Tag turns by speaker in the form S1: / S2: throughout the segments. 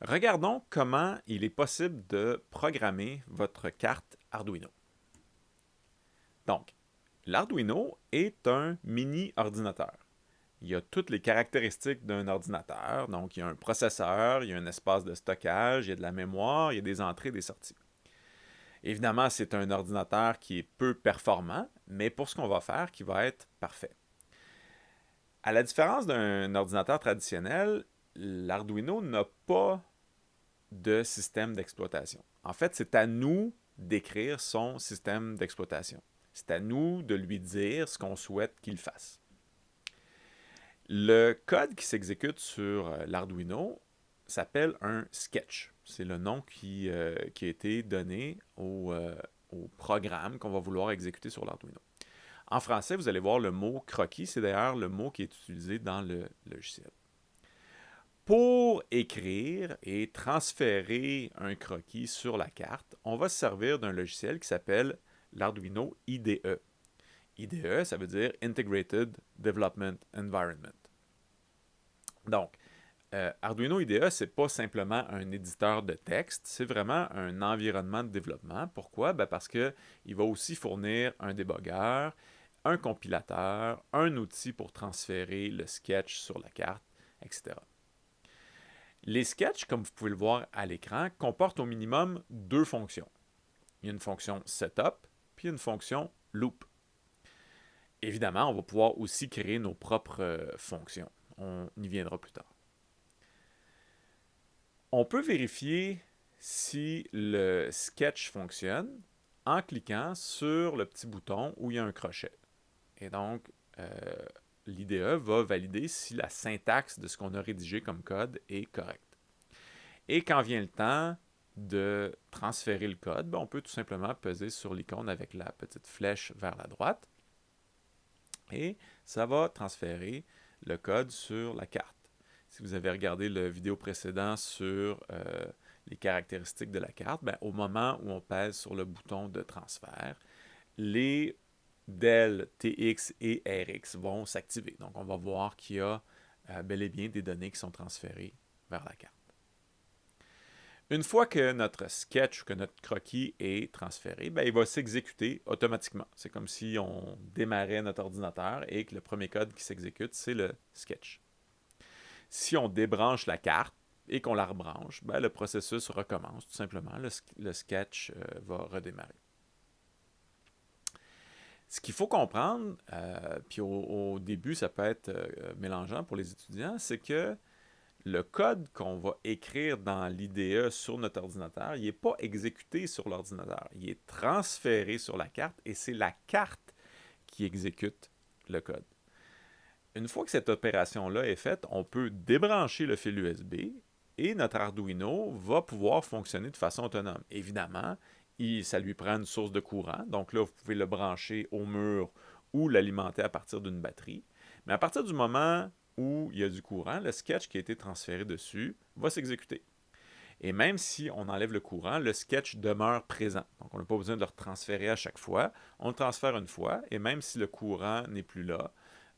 S1: Regardons comment il est possible de programmer votre carte Arduino. Donc, l'Arduino est un mini-ordinateur. Il y a toutes les caractéristiques d'un ordinateur. Donc, il y a un processeur, il y a un espace de stockage, il y a de la mémoire, il y a des entrées et des sorties. Évidemment, c'est un ordinateur qui est peu performant, mais pour ce qu'on va faire, qui va être parfait. À la différence d'un ordinateur traditionnel, l'Arduino n'a pas de système d'exploitation. En fait, c'est à nous d'écrire son système d'exploitation. C'est à nous de lui dire ce qu'on souhaite qu'il fasse. Le code qui s'exécute sur l'Arduino s'appelle un sketch. C'est le nom qui a été donné au programme qu'on va vouloir exécuter sur l'Arduino. En français, vous allez voir le mot croquis. C'est d'ailleurs le mot qui est utilisé dans le logiciel. Pour écrire et transférer un croquis sur la carte, on va se servir d'un logiciel qui s'appelle l'Arduino IDE. IDE, ça veut dire Integrated Development Environment. Donc, Arduino IDE, c'est pas simplement un éditeur de texte, c'est vraiment un environnement de développement. Pourquoi? Ben parce qu'il va aussi fournir un débogueur, un compilateur, un outil pour transférer le sketch sur la carte, etc. Les sketchs, comme vous pouvez le voir à l'écran, comportent au minimum deux fonctions. Il y a une fonction setup, puis une fonction loop. Évidemment, on va pouvoir aussi créer nos propres fonctions. On y viendra plus tard. On peut vérifier si le sketch fonctionne en cliquant sur le petit bouton où il y a un crochet. Et donc, l'IDE va valider si la syntaxe de ce qu'on a rédigé comme code est correcte. Et quand vient le temps de transférer le code, ben on peut tout simplement peser sur l'icône avec la petite flèche vers la droite et ça va transférer le code sur la carte. Si vous avez regardé le vidéo précédent sur les caractéristiques de la carte, ben, au moment où on pèse sur le bouton de transfert, les DEL, TX et RX vont s'activer. Donc, on va voir qu'il y a bel et bien des données qui sont transférées vers la carte. Une fois que notre sketch ou que notre croquis est transféré, ben, il va s'exécuter automatiquement. C'est comme si on démarrait notre ordinateur et que le premier code qui s'exécute, c'est le sketch. Si on débranche la carte et qu'on la rebranche, ben, le processus recommence tout simplement. Le sketch va redémarrer. Ce qu'il faut comprendre, puis au début ça peut être mélangeant pour les étudiants, c'est que le code qu'on va écrire dans l'IDE sur notre ordinateur, il n'est pas exécuté sur l'ordinateur. Il est transféré sur la carte et c'est la carte qui exécute le code. Une fois que cette opération-là est faite, on peut débrancher le fil USB et notre Arduino va pouvoir fonctionner de façon autonome. Évidemment, ça lui prend une source de courant. Donc là, vous pouvez le brancher au mur ou l'alimenter à partir d'une batterie. Mais à partir du moment où il y a du courant, le sketch qui a été transféré dessus va s'exécuter. Et même si on enlève le courant, le sketch demeure présent. Donc on n'a pas besoin de le transférer à chaque fois. On le transfère une fois et même si le courant n'est plus là,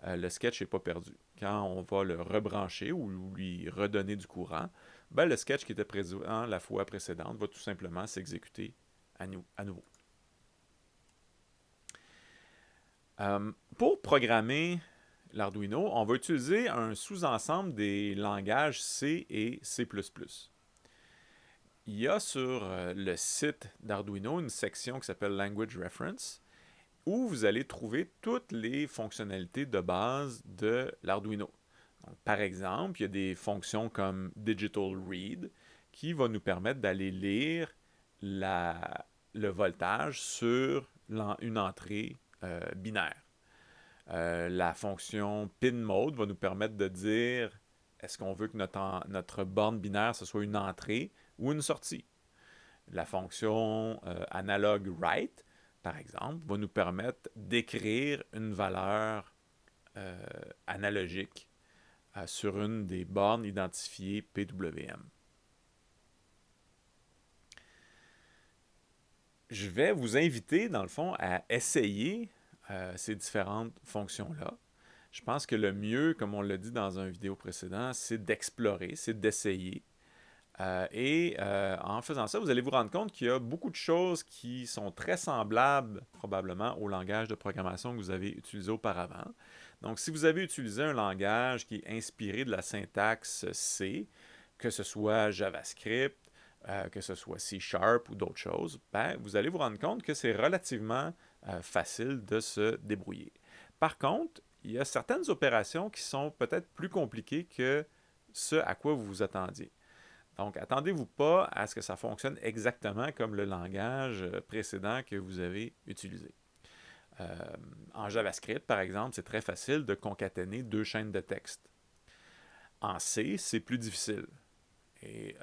S1: le sketch n'est pas perdu. Quand on va le rebrancher ou lui redonner du courant, ben, le sketch qui était présent la fois précédente va tout simplement s'exécuter à nouveau. Pour programmer l'Arduino, on va utiliser un sous-ensemble des langages C et C++. Il y a sur le site d'Arduino une section qui s'appelle Language Reference où vous allez trouver toutes les fonctionnalités de base de l'Arduino. Donc, par exemple, il y a des fonctions comme Digital Read qui va nous permettre d'aller lire le voltage sur une entrée binaire. La fonction pin mode va nous permettre de dire est-ce qu'on veut que notre borne binaire ce soit une entrée ou une sortie. La fonction analog write, par exemple, va nous permettre d'écrire une valeur analogique sur une des bornes identifiées PWM. Je vais vous inviter, dans le fond, à essayer ces différentes fonctions-là. Je pense que le mieux, comme on l'a dit dans une vidéo précédente, c'est d'explorer, c'est d'essayer. En faisant ça, vous allez vous rendre compte qu'il y a beaucoup de choses qui sont très semblables probablement au langage de programmation que vous avez utilisé auparavant. Donc, si vous avez utilisé un langage qui est inspiré de la syntaxe C, que ce soit JavaScript, que ce soit C Sharp ou d'autres choses, ben, vous allez vous rendre compte que c'est relativement facile de se débrouiller. Par contre, il y a certaines opérations qui sont peut-être plus compliquées que ce à quoi vous vous attendiez. Donc, attendez-vous pas à ce que ça fonctionne exactement comme le langage précédent que vous avez utilisé. Euh, En JavaScript, par exemple, c'est très facile de concaténer deux chaînes de texte. En C, c'est plus difficile. Et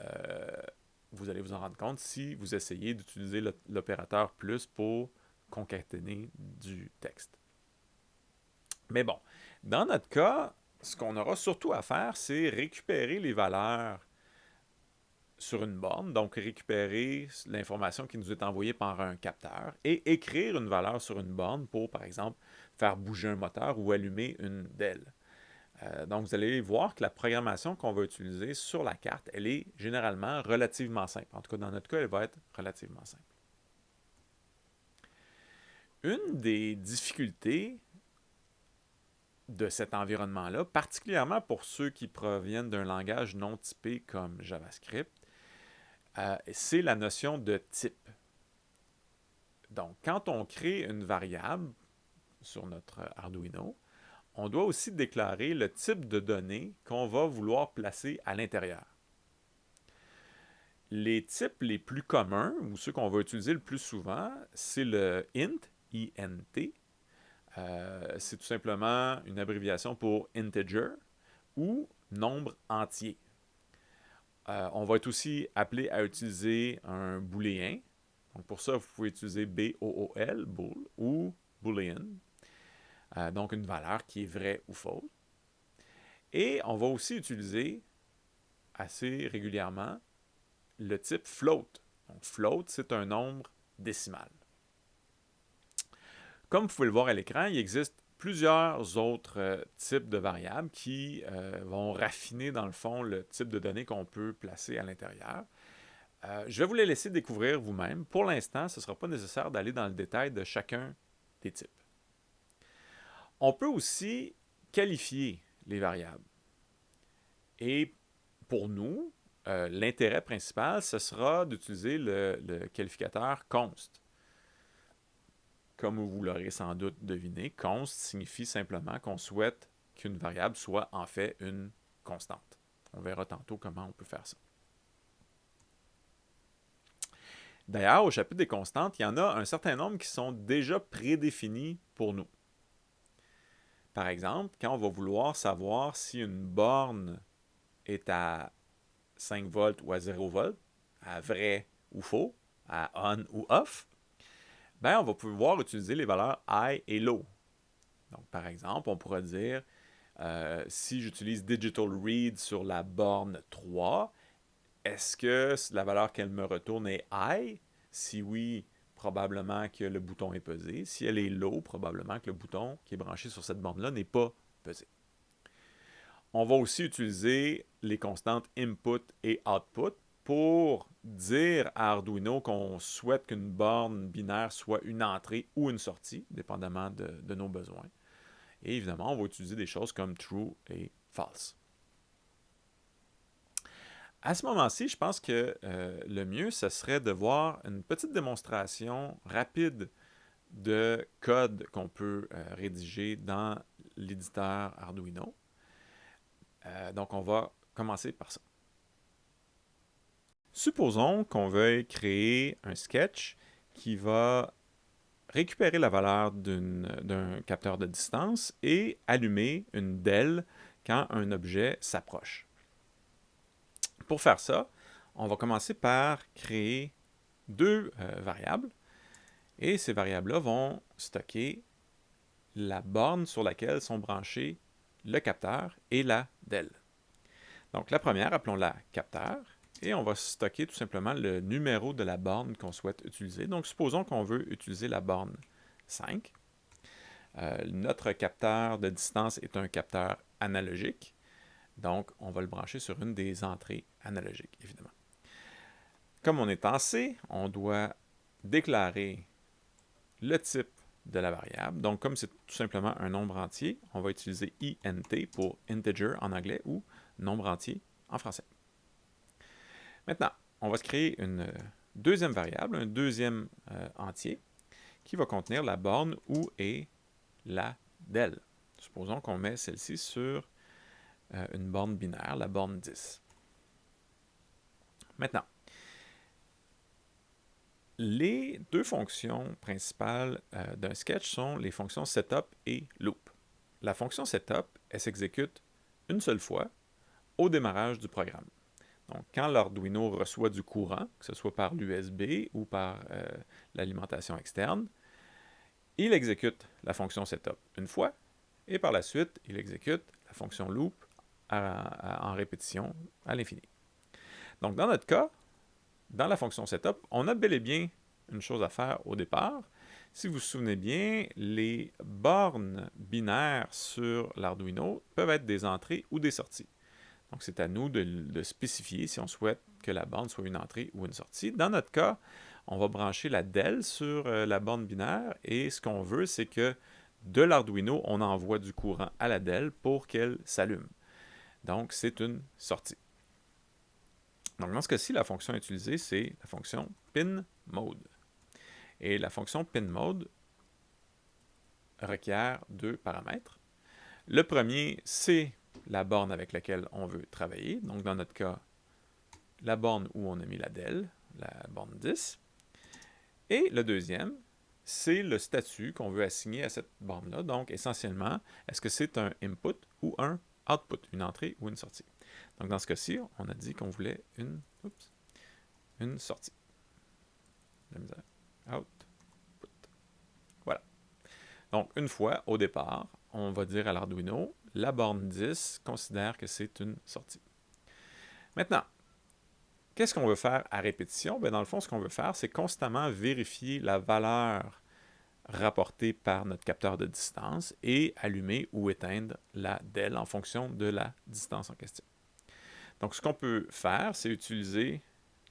S1: vous allez vous en rendre compte si vous essayez d'utiliser l'opérateur plus pour concaténer du texte. Mais bon, dans notre cas, ce qu'on aura surtout à faire, c'est récupérer les valeurs sur une borne, donc récupérer l'information qui nous est envoyée par un capteur et écrire une valeur sur une borne pour, par exemple, faire bouger un moteur ou allumer une DEL. Donc, vous allez voir que la programmation qu'on va utiliser sur la carte, elle est généralement relativement simple. En tout cas, dans notre cas, elle va être relativement simple. Une des difficultés de cet environnement-là, particulièrement pour ceux qui proviennent d'un langage non typé comme JavaScript, c'est la notion de type. Donc, quand on crée une variable sur notre Arduino, on doit aussi déclarer le type de données qu'on va vouloir placer à l'intérieur. Les types les plus communs, ou ceux qu'on va utiliser le plus souvent, c'est le int, I-N-T. C'est tout simplement une abréviation pour integer ou nombre entier. On va être aussi appelé à utiliser un booléen. Donc pour ça, vous pouvez utiliser B-O-O-L, bool, ou boolean. Donc une valeur qui est vraie ou fausse. Et on va aussi utiliser assez régulièrement le type float. Donc float, c'est un nombre décimal. Comme vous pouvez le voir à l'écran, il existe plusieurs autres types de variables qui vont raffiner dans le fond le type de données qu'on peut placer à l'intérieur. Je vais vous les laisser découvrir vous-même. Pour l'instant, ce ne sera pas nécessaire d'aller dans le détail de chacun des types. On peut aussi qualifier les variables. Et pour nous, l'intérêt principal, ce sera d'utiliser le qualificateur const. Comme vous l'aurez sans doute deviné, const signifie simplement qu'on souhaite qu'une variable soit en fait une constante. On verra tantôt comment on peut faire ça. D'ailleurs, au chapitre des constantes, il y en a un certain nombre qui sont déjà prédéfinis pour nous. Par exemple, quand on va vouloir savoir si une borne est à 5 volts ou à 0 volts, à vrai ou faux, à on ou off, ben on va pouvoir utiliser les valeurs high et low. Donc, par exemple, on pourra dire si j'utilise Digital Read sur la borne 3, est-ce que la valeur qu'elle me retourne est high? Si oui, probablement que le bouton est pesé. Si elle est low, probablement que le bouton qui est branché sur cette borne-là n'est pas pesé. On va aussi utiliser les constantes input et output pour dire à Arduino qu'on souhaite qu'une borne binaire soit une entrée ou une sortie, dépendamment de nos besoins. Et évidemment, on va utiliser des choses comme true et false. À ce moment-ci, je pense que le mieux, ce serait de voir une petite démonstration rapide de code qu'on peut rédiger dans l'éditeur Arduino. Donc, on va commencer par ça. Supposons qu'on veuille créer un sketch qui va récupérer la valeur d'un capteur de distance et allumer une DEL quand un objet s'approche. Pour faire ça, on va commencer par créer deux variables et ces variables-là vont stocker la borne sur laquelle sont branchés le capteur et la DEL. Donc la première, appelons-la capteur, et on va stocker tout simplement le numéro de la borne qu'on souhaite utiliser. Donc supposons qu'on veut utiliser la borne 5. Notre capteur de distance est un capteur analogique, donc on va le brancher sur une des entrées analogiques, évidemment. Comme on est en C, on doit déclarer le type de la variable. Donc, comme c'est tout simplement un nombre entier, on va utiliser int pour integer en anglais ou nombre entier en français. Maintenant, on va se créer une deuxième variable, un deuxième entier, qui va contenir la borne où est la del. Supposons qu'on met celle-ci sur une borne binaire, la borne 10. Maintenant, les deux fonctions principales d'un sketch sont les fonctions setup et loop. La fonction setup, elle s'exécute une seule fois au démarrage du programme. Donc, quand l'Arduino reçoit du courant, que ce soit par l'USB ou par l'alimentation externe, il exécute la fonction setup une fois, et par la suite, il exécute la fonction loop en répétition à l'infini. Donc, dans notre cas, dans la fonction setup, on a bel et bien une chose à faire au départ. Si vous vous souvenez bien, les bornes binaires sur l'Arduino peuvent être des entrées ou des sorties. Donc, c'est à nous de spécifier si on souhaite que la borne soit une entrée ou une sortie. Dans notre cas, on va brancher la DEL sur la borne binaire et ce qu'on veut, c'est que de l'Arduino, on envoie du courant à la DEL pour qu'elle s'allume. Donc, c'est une sortie. Donc, dans ce cas-ci, la fonction utilisée, c'est la fonction pinMode. Et la fonction pinMode requiert deux paramètres. Le premier, c'est la borne avec laquelle on veut travailler. Donc, dans notre cas, la borne où on a mis la DEL, la borne 10. Et le deuxième, c'est le statut qu'on veut assigner à cette borne-là. Donc, essentiellement, est-ce que c'est un input ou un output, une entrée ou une sortie? Donc, dans ce cas-ci, on a dit qu'on voulait une sortie. La misère. Output. Voilà. Donc, une fois, au départ, on va dire à l'Arduino, la borne 10 considère que c'est une sortie. Maintenant, qu'est-ce qu'on veut faire à répétition? Bien, dans le fond, ce qu'on veut faire, c'est constamment vérifier la valeur rapportée par notre capteur de distance et allumer ou éteindre la DEL en fonction de la distance en question. Donc, ce qu'on peut faire, c'est utiliser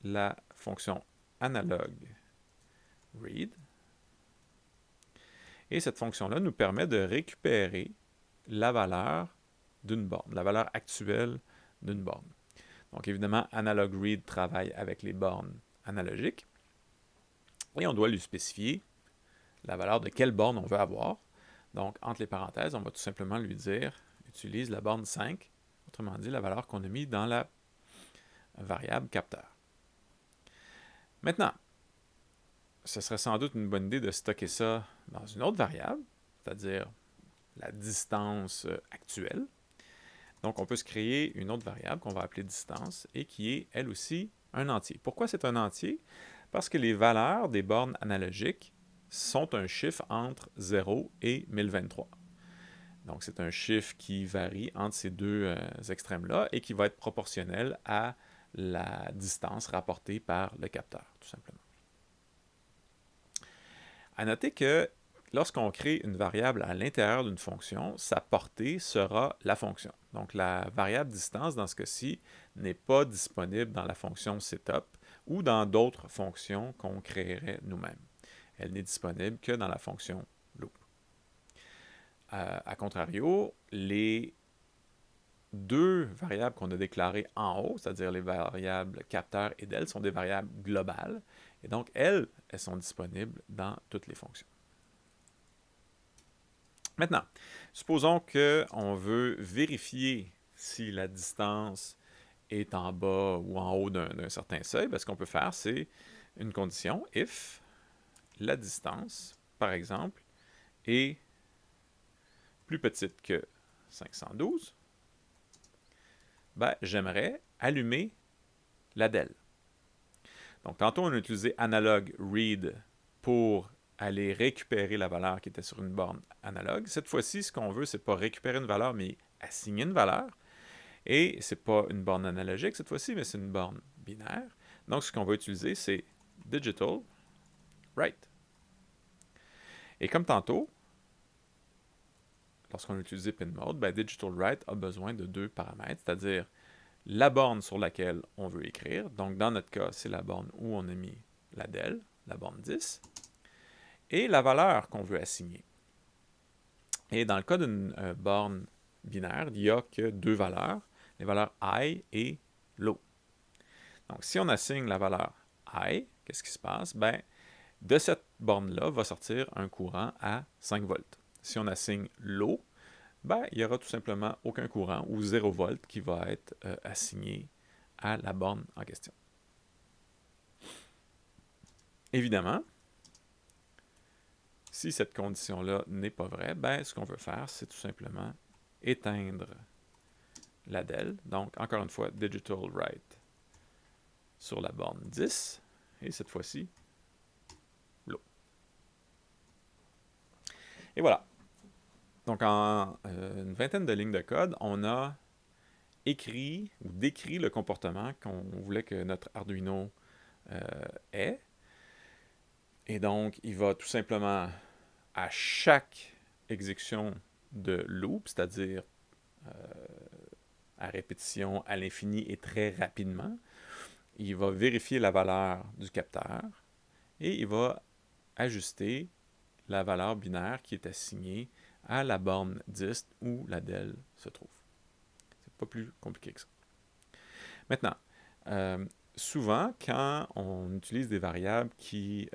S1: la fonction analog read. Et cette fonction-là nous permet de récupérer la valeur d'une borne, la valeur actuelle d'une borne. Donc, évidemment, analog read travaille avec les bornes analogiques. Et on doit lui spécifier la valeur de quelle borne on veut avoir. Donc, entre les parenthèses, on va tout simplement lui dire utilise la borne 5, autrement dit, la valeur qu'on a mis dans la variable capteur. Maintenant, ce serait sans doute une bonne idée de stocker ça dans une autre variable, c'est-à-dire la distance actuelle. Donc, on peut se créer une autre variable qu'on va appeler distance et qui est, elle aussi, un entier. Pourquoi c'est un entier? Parce que les valeurs des bornes analogiques sont un chiffre entre 0 et 1023. Donc, c'est un chiffre qui varie entre ces deux extrêmes-là et qui va être proportionnel à la distance rapportée par le capteur, tout simplement. À noter que lorsqu'on crée une variable à l'intérieur d'une fonction, sa portée sera la fonction. Donc, la variable distance, dans ce cas-ci, n'est pas disponible dans la fonction setup ou dans d'autres fonctions qu'on créerait nous-mêmes. Elle n'est disponible que dans la fonction loop. A contrario, les deux variables qu'on a déclarées en haut, c'est-à-dire les variables capteur et del, sont des variables globales. Et donc, elles sont disponibles dans toutes les fonctions. Maintenant, supposons qu'on veut vérifier si la distance est en bas ou en haut d'un certain seuil. Bien, ce qu'on peut faire, c'est une condition if la distance, par exemple, est plus petite que 512, ben, j'aimerais allumer la DEL. Donc, tantôt, on a utilisé analog read pour aller récupérer la valeur qui était sur une borne analogue. Cette fois-ci, ce qu'on veut, c'est pas récupérer une valeur, mais assigner une valeur. Et c'est pas une borne analogique cette fois-ci, mais c'est une borne binaire. Donc, ce qu'on va utiliser, c'est digital write. Et comme tantôt, lorsqu'on a utilisé pinMode, ben, digital write a besoin de deux paramètres, c'est-à-dire la borne sur laquelle on veut écrire. Donc, dans notre cas, c'est la borne où on a mis la DEL, la borne 10, et la valeur qu'on veut assigner. Et dans le cas d'une borne binaire, il n'y a que deux valeurs, les valeurs I et low. Donc, si on assigne la valeur I, qu'est-ce qui se passe? Ben, de cette borne-là va sortir un courant à 5 volts. Si on assigne low, ben, il n'y aura tout simplement aucun courant ou 0 volt qui va être assigné à la borne en question. Évidemment, si cette condition-là n'est pas vraie, ben, ce qu'on veut faire, c'est tout simplement éteindre la DEL. Donc, encore une fois, digital write sur la borne 10, et cette fois-ci, low. Et voilà. Donc, en une vingtaine de lignes de code, on a écrit ou décrit le comportement qu'on voulait que notre Arduino ait. Et donc, il va tout simplement, à chaque exécution de loop, c'est-à-dire à répétition, à l'infini et très rapidement, il va vérifier la valeur du capteur et il va ajuster la valeur binaire qui est assignée à la borne dist où la DEL se trouve. C'est pas plus compliqué que ça. Maintenant, souvent, quand on utilise des variables qui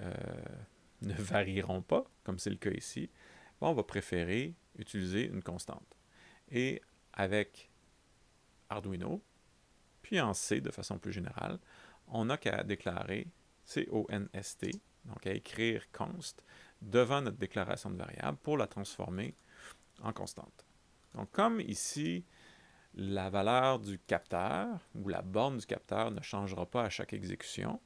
S1: ne varieront pas, comme c'est le cas ici, on va préférer utiliser une constante. Et avec Arduino, puis en C de façon plus générale, on n'a qu'à déclarer const, donc à écrire const devant notre déclaration de variable pour la transformer en constante. Donc comme ici, la valeur du capteur ou la borne du capteur ne changera pas à chaque exécution,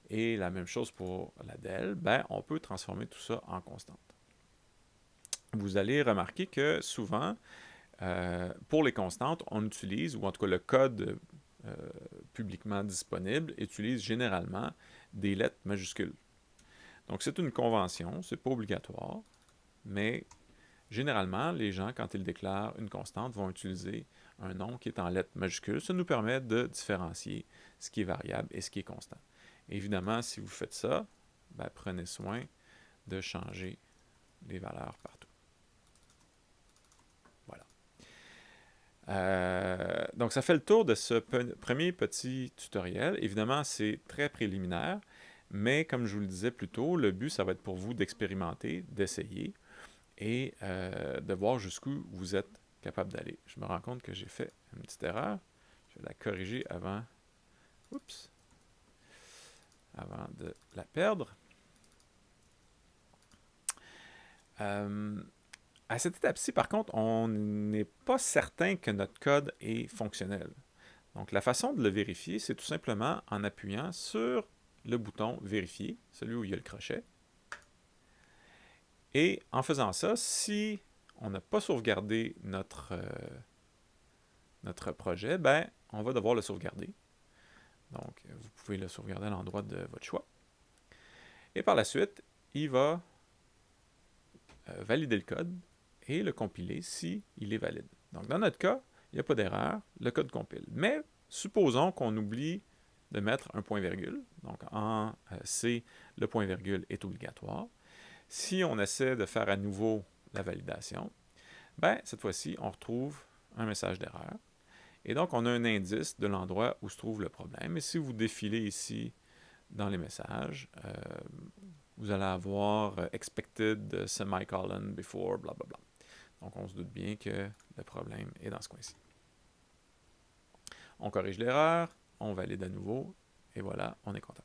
S1: et la même chose pour la DEL, ben, on peut transformer tout ça en constante. Vous allez remarquer que souvent, pour les constantes, on utilise, ou en tout cas le code publiquement disponible, utilise généralement des lettres majuscules. Donc c'est une convention, c'est pas obligatoire, mais généralement, les gens, quand ils déclarent une constante, vont utiliser un nom qui est en lettres majuscules. Ça nous permet de différencier ce qui est variable et ce qui est constant. Évidemment, si vous faites ça, ben, prenez soin de changer les valeurs partout. Voilà. Donc, ça fait le tour de ce premier petit tutoriel. Évidemment, c'est très préliminaire, mais comme je vous le disais plus tôt, le but, ça va être pour vous d'expérimenter, d'essayer et de voir jusqu'où vous êtes capable d'aller. Je me rends compte que j'ai fait une petite erreur. Je vais la corriger avant, avant de la perdre. À cette étape-ci, par contre, on n'est pas certain que notre code est fonctionnel. Donc, la façon de le vérifier, c'est tout simplement en appuyant sur le bouton « Vérifier », celui où il y a le crochet. Et en faisant ça, si on n'a pas sauvegardé notre projet, ben, on va devoir le sauvegarder. Donc, vous pouvez le sauvegarder à l'endroit de votre choix. Et par la suite, il va valider le code et le compiler s'il est valide. Donc, dans notre cas, il n'y a pas d'erreur, le code compile. Mais supposons qu'on oublie de mettre un point-virgule. Donc, en C, le point-virgule est obligatoire. Si on essaie de faire à nouveau la validation, ben, cette fois-ci, on retrouve un message d'erreur. Et donc, on a un indice de l'endroit où se trouve le problème. Et si vous défilez ici dans les messages, vous allez avoir expected semicolon before, blablabla. Donc, on se doute bien que le problème est dans ce coin-ci. On corrige l'erreur, on valide à nouveau, et voilà, on est content.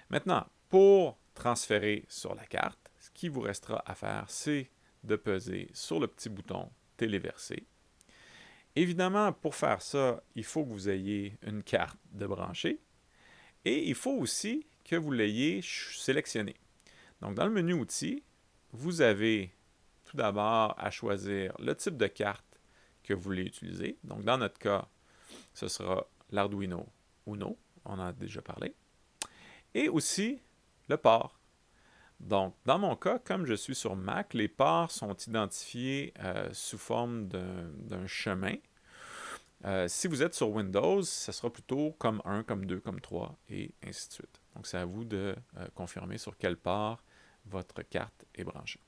S1: Maintenant, pour transférer sur la carte, ce qui vous restera à faire, c'est de peser sur le petit bouton « Téléverser ». Évidemment, pour faire ça, il faut que vous ayez une carte de brancher et il faut aussi que vous l'ayez sélectionnée. Donc, dans le menu « Outils », vous avez tout d'abord à choisir le type de carte que vous voulez utiliser. Donc, dans notre cas, ce sera l'Arduino Uno, on en a déjà parlé. Et aussi le port. Donc, dans mon cas, comme je suis sur Mac, les ports sont identifiés sous forme d'un chemin. Si vous êtes sur Windows, ça sera plutôt comme 1, comme 2, comme 3, et ainsi de suite. Donc, c'est à vous de confirmer sur quelle part votre carte est branchée.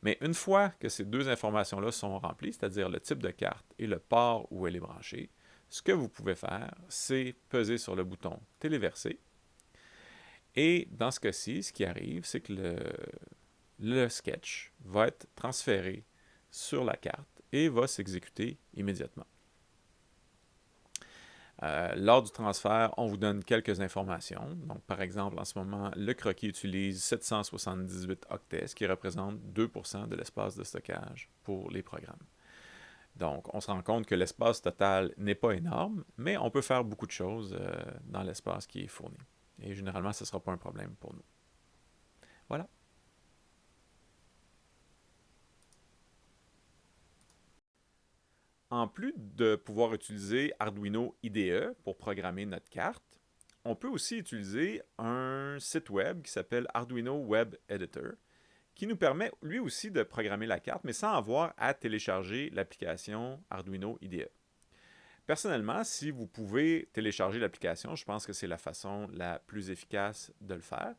S1: Mais une fois que ces deux informations-là sont remplies, c'est-à-dire le type de carte et le port où elle est branchée, ce que vous pouvez faire, c'est peser sur le bouton Téléverser. Et dans ce cas-ci, ce qui arrive, c'est que le sketch va être transféré sur la carte et va s'exécuter immédiatement. Lors du transfert, on vous donne quelques informations. Donc, par exemple, en ce moment, le croquis utilise 778 octets, ce qui représente 2% de l'espace de stockage pour les programmes. Donc, on se rend compte que l'espace total n'est pas énorme, mais on peut faire beaucoup de choses dans l'espace qui est fourni. Et généralement, ce ne sera pas un problème pour nous. Voilà. En plus de pouvoir utiliser Arduino IDE pour programmer notre carte, on peut aussi utiliser un site web qui s'appelle Arduino Web Editor, qui nous permet lui aussi de programmer la carte, mais sans avoir à télécharger l'application Arduino IDE. Personnellement, si vous pouvez télécharger l'application, je pense que c'est la façon la plus efficace de le faire.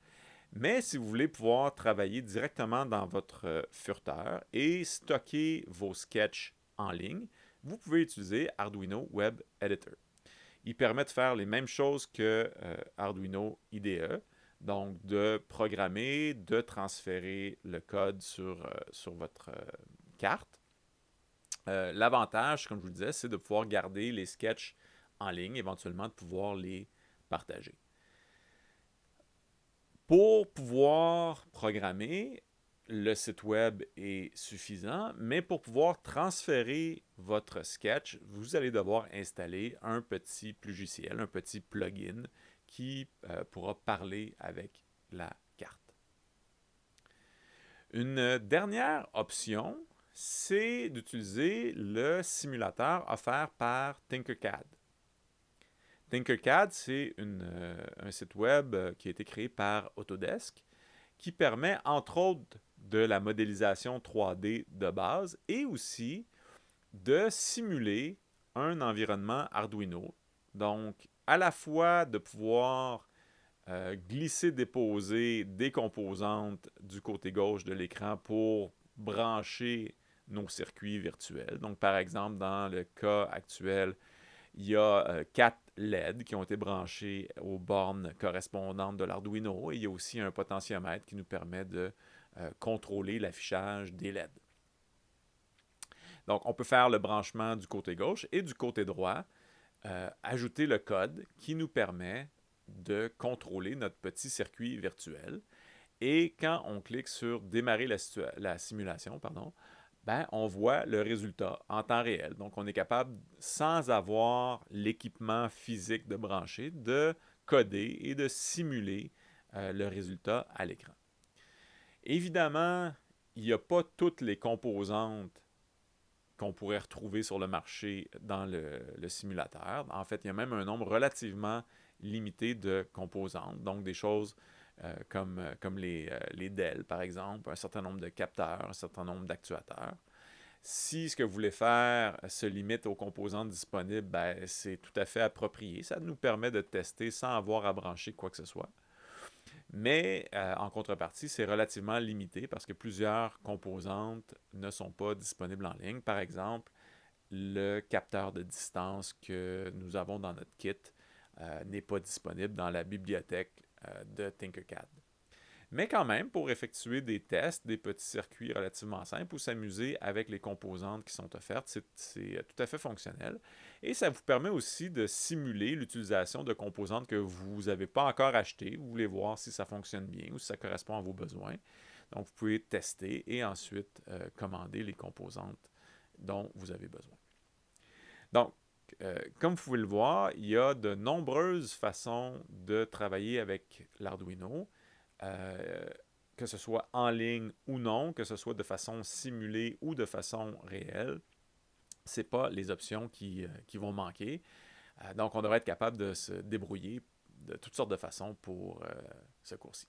S1: Mais si vous voulez pouvoir travailler directement dans votre furteur et stocker vos sketchs en ligne, vous pouvez utiliser Arduino Web Editor. Il permet de faire les mêmes choses que Arduino IDE, donc de programmer, de transférer le code sur votre carte. L'avantage, comme je vous le disais, c'est de pouvoir garder les sketchs en ligne, éventuellement de pouvoir les partager. Pour pouvoir programmer, le site web est suffisant, mais pour pouvoir transférer votre sketch, vous allez devoir installer un petit logiciel, un petit plugin qui pourra parler avec la carte. Une dernière option, c'est d'utiliser le simulateur offert par Tinkercad. Tinkercad, c'est un site web qui a été créé par Autodesk qui permet, entre autres, de la modélisation 3D de base et aussi de simuler un environnement Arduino. Donc, à la fois de pouvoir glisser, déposer des composantes du côté gauche de l'écran pour brancher nos circuits virtuels. Donc, par exemple, dans le cas actuel, il y a 4 LED qui ont été branchés aux bornes correspondantes de l'Arduino et il y a aussi un potentiomètre qui nous permet de contrôler l'affichage des LED. Donc, on peut faire le branchement du côté gauche et du côté droit, ajouter le code qui nous permet de contrôler notre petit circuit virtuel. Et quand on clique sur démarrer la simulation, ben, on voit le résultat en temps réel. Donc, on est capable, sans avoir l'équipement physique de brancher, de coder et de simuler le résultat à l'écran. Évidemment, il n'y a pas toutes les composantes qu'on pourrait retrouver sur le marché dans le simulateur. En fait, il y a même un nombre relativement limité de composantes, donc des choses comme les DEL, par exemple, un certain nombre de capteurs, un certain nombre d'actuateurs. Si ce que vous voulez faire se limite aux composantes disponibles, ben, c'est tout à fait approprié. Ça nous permet de tester sans avoir à brancher quoi que ce soit. Mais en contrepartie, c'est relativement limité parce que plusieurs composantes ne sont pas disponibles en ligne. Par exemple, le capteur de distance que nous avons dans notre kit n'est pas disponible dans la bibliothèque de Tinkercad. Mais quand même, pour effectuer des tests, des petits circuits relativement simples ou s'amuser avec les composantes qui sont offertes, c'est tout à fait fonctionnel. Et ça vous permet aussi de simuler l'utilisation de composantes que vous n'avez pas encore achetées. Vous voulez voir si ça fonctionne bien ou si ça correspond à vos besoins. Donc, vous pouvez tester et ensuite commander les composantes dont vous avez besoin. Donc, comme vous pouvez le voir, il y a de nombreuses façons de travailler avec l'Arduino. Que ce soit en ligne ou non, que ce soit de façon simulée ou de façon réelle, ce n'est pas les options qui vont manquer. Donc, on devrait être capable de se débrouiller de toutes sortes de façons pour ce cours-ci.